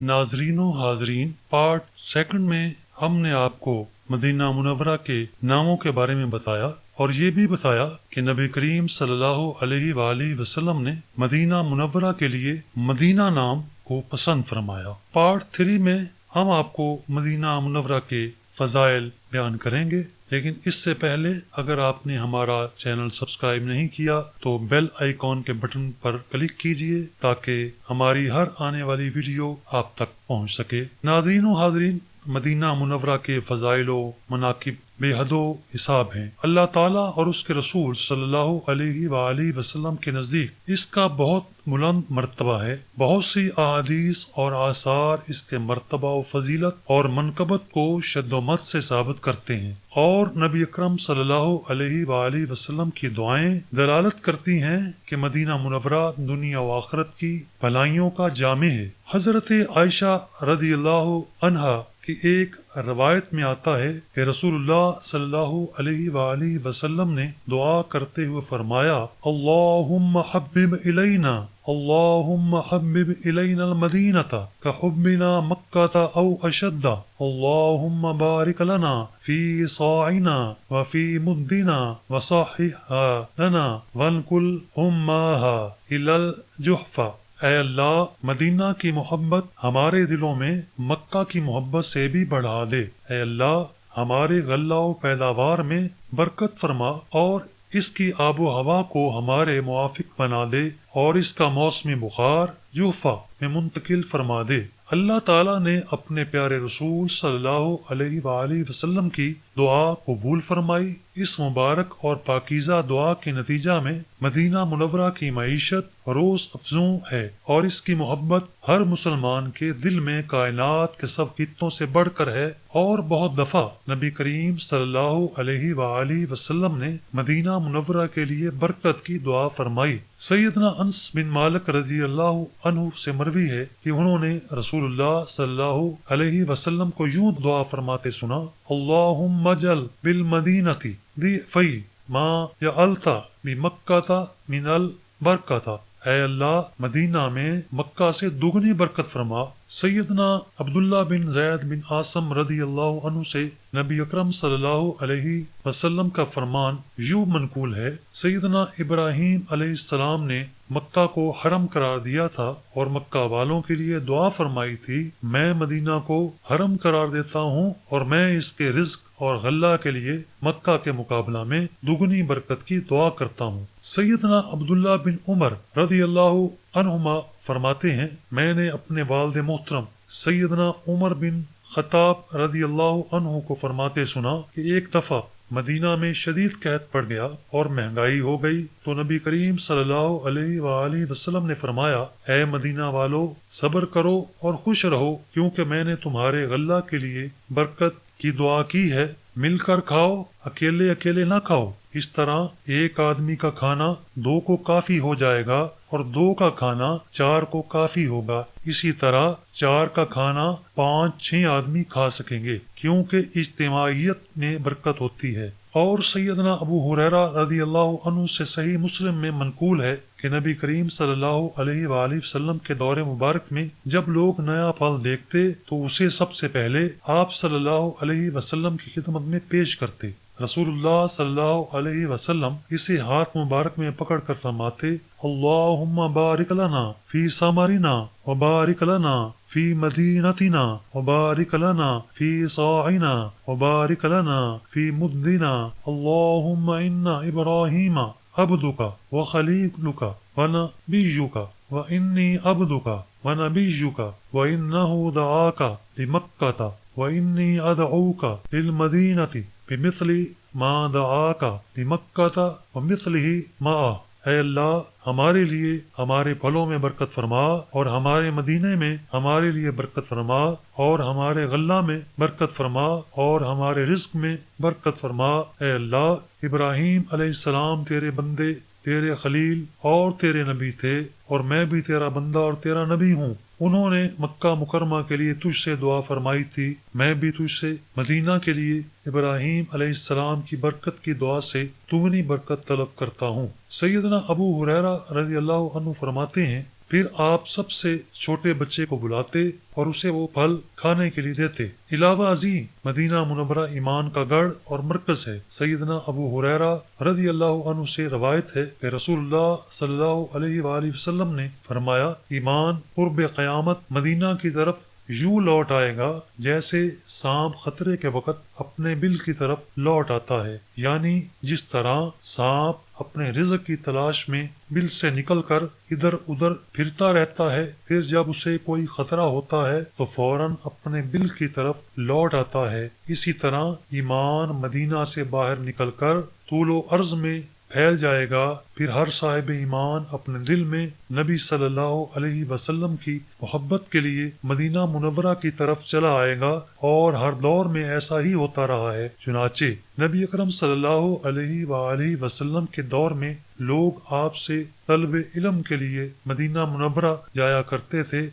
नाजरीन व हाजरीन, part second में हमने आपको मदीना मुनव्वरा के नामों के बारे में बताया और ये भी बताया कि नबी करीम सल्लल्लाहु अलैहि वसल्लम ने मदीना मुनव्वरा के लिए मदीना नाम को पसंद फरमाया। पार्ट 3 में हम आपको मदीना मुनव्वरा के फजाइल बयान करेंगे, लेकिन इससे पहले अगर आपने हमारा चैनल सब्सक्राइब नहीं किया तो बेल आइकॉन के बटन पर क्लिक कीजिए ताकि हमारी हर आने वाली वीडियो आप तक पहुंच सके। नाज़रीन व हाज़रीन, मदीना मुनव्वरा के फ़ज़ाइल व मनाकिब बेहदो हिसाब हैं। अल्लाह ताला और उसके रसूल सल्लल्लाहु अलैहि वसल्लम के नज़दीक इसका बहुत बुलंद मर्तबा है। बहुत सी अहादीस और आसार इसके मर्तबा व फजीलत और मनकबत को शद्दोमत से साबित करते हैं और नबी अकरम सल्लल्लाहु अलैहि वसल्लम की दुआएं दलालत करती हैं कि मदीना मुनव्वरा दुनिया व आखिरत की भलाइयों का जामे है। हजरत आयशा रदियल्लाहु अन्हा की एक रवायत में आता है कि रसूलुल्लाह सल्लल्लाहु अलैहि वसल्लम ने दुआ करते हुए फरमाया, अल्लाहुम्मा हब्बिब इलैना अल्लाहुम्मा हब्बिब इलैना अल-मदीनता का हुब्बिना मक्काता औ अशद्दा अल्लाहुम्मा बारिक लना फी साइना व फी मुद्दिना व सहिहा लना वनकुल हुम्माहा इलल जुहफा। ऐ अल्लाह, मदीना की मोहब्बत हमारे दिलों में मक्का की मोहब्बत से भी बढ़ा दे। ऐ अल्लाह, हमारे गल्ला व पैदावार में बरकत फरमा और इसकी आबो हवा को हमारे मुआफिक बना दे और इसका मौसमी बुखार जुफा में मुंतकिल फरमा दे। अल्लाह ताला ने अपने प्यारे रसूल सल्लल्लाहु अलैहि वसल्लम की दुआ कबूल फरमाई। इस मुबारक और पाकीज़ा दुआ के नतीजा में मदीना मुनव्वरा की मईशत रोज अफजू है और इसकी मोहब्बत हर मुसलमान के दिल में कायनात के सब हिस्सों से बढ़कर है। और बहुत दफा नबी करीम सल्लल्लाहु अलैहि वसल्लम ने मदीना मुनव्वरा के लिए बरकत की दुआ फरमाई। सैयदना अनस बिन मालिक रजी अल्लाह अन्हु से मरवी है कि उन्होंने रसूलुल्लाह सल्लल्लाहु अलैहि वसल्लम को यूं दुआ फरमाते सुना, अल्लाहुम्मा जल बिल मदीनती दी फई मा या अलता बि मक्काता मिनल बरकता। ऐ अल्लाह, मदीना में मक्का से दुगनी बरकत फरमा। सैयदना अब्दुल्ला बिन जैद बिन आसम रदी अल्लाह अन्हु से नबी अकरम सल्लल्लाहु अलैहि वसल्लम का फरमान यूं मनकूल है, सैयदना इब्राहीम अलैहिस्सलाम ने मक्का को हरम करार दिया था और मक्का वालों के लिए दुआ फरमाई थी, मैं मदीना को हरम करार देता हूँ और मैं इसके रिज्क और गल्ला के लिए मक्का के मुकाबला में दुगनी बरकत की दुआ करता हूँ। सैयदना अब्दुल्ला बिन उमर रदी अल्लाह अन्हुमा फरमाते हैं, मैंने अपने वालिद मोहतरम सैयदना उमर बिन खत्ताब रदी अल्लाह अन्हु को फरमाते सुना कि एक दफा मदीना में शदीद कहत पड़ गया और महंगाई हो गई तो नबी करीम सल्लल्लाहु अलैहि वसल्लम ने फरमाया, ऐ मदीना वालो, सब्र करो और खुश रहो क्योंकि मैंने तुम्हारे गल्ला के लिए बरकत की दुआ की है। मिलकर खाओ, अकेले अकेले ना खाओ। इस तरह एक आदमी का खाना 2 को काफी हो जाएगा और 2 का खाना 4 को काफी होगा। इसी तरह 4 का खाना 5-6 आदमी खा सकेंगे क्योंकि इज्तिमाइयत में बरकत होती है। और सैयदना अबू हुरैरा रज़ी अल्लाह अन्हु से सही मुस्लिम में मनकूल है कि नबी करीम सल्लल्लाहु अलैहि वसल्लम के दौरे मुबारक में जब लोग नया फल देखते तो उसे सबसे पहले आप सल्लल्लाहु अलैहि वसल्लम की खिदमत में पेश करते। रसूलुल्लाह सल्लल्लाहु अलैहि वसल्लम इसे हाथ मुबारक में पकड़ कर फरमाते, अल्लाहुम्मा बारिक लना फी समरिना व बारिक लना फी मदीनतिना व बारिक लना फी साइना व बारिक लना फी मुद्दिना अल्लाहुम्मा इन्ना इब्राहीमा अब्दुका व खलीलुका व नबियुका व इन्नी अब्दुका व नबियुका व इन्नहु दआका लिमक्काता व इन्नी अदऊका लिलमदीनति बिमिस्ली मा दआका लिमक्काता व मिस्लिही माअ। ऐ अल्लाह, हमारे लिए हमारे फलों में बरकत फरमा और हमारे मदीने में हमारे लिए बरकत फरमा और हमारे गल्ला में बरकत फरमा और हमारे रिज्क में बरकत फरमा। ऐ अल्लाह, इब्राहीम अलैहिस्सलाम तेरे बंदे, तेरे खलील और तेरे नबी थे और मैं भी तेरा बंदा और तेरा नबी हूँ। उन्होंने मक्का मुकरमा के लिए तुझसे दुआ फरमाई थी, मैं भी तुझसे मदीना के लिए इब्राहीम अलैहिस्सलाम की बरकत की दुआ से दुगनी बरकत तलब करता हूँ। सैयदना अबू हुरैरा रज़ी अल्लाह अन्हु फरमाते हैं, پھر آپ سب سے چھوٹے بچے کو بلاتے اور اسے وہ پھل کھانے کے لیے دیتے۔ علاوہ ازیں مدینہ منورہ ایمان کا گڑھ اور مرکز ہے۔ سیدنا ابو ہریرہ رضی اللہ عنہ سے روایت ہے کہ رسول اللہ صلی اللہ علیہ وآلہ وسلم نے فرمایا، ایمان قرب قیامت مدینہ کی طرف یوں لوٹ آئے گا جیسے سانپ خطرے کے وقت اپنے بل کی طرف لوٹ آتا ہے، یعنی جس طرح سانپ اپنے رزق کی تلاش میں بل سے نکل کر ادھر ادھر پھرتا رہتا ہے، پھر جب اسے کوئی خطرہ ہوتا ہے تو فوراً اپنے بل کی طرف لوٹ آتا ہے، اسی طرح ایمان مدینہ سے باہر نکل کر طول و عرض میں پھیل جائے گا، پھر ہر صاحب ایمان اپنے دل میں نبی صلی اللہ علیہ وسلم کی محبت کے لیے مدینہ منورہ کی طرف چلا آئے گا، اور ہر دور میں ایسا ہی ہوتا رہا ہے۔ چنانچہ نبی اکرم صلی اللہ علیہ وآلہ وسلم کے دور میں لوگ آپ سے طلب علم کے لیے مدینہ منورہ جایا کرتے تھے،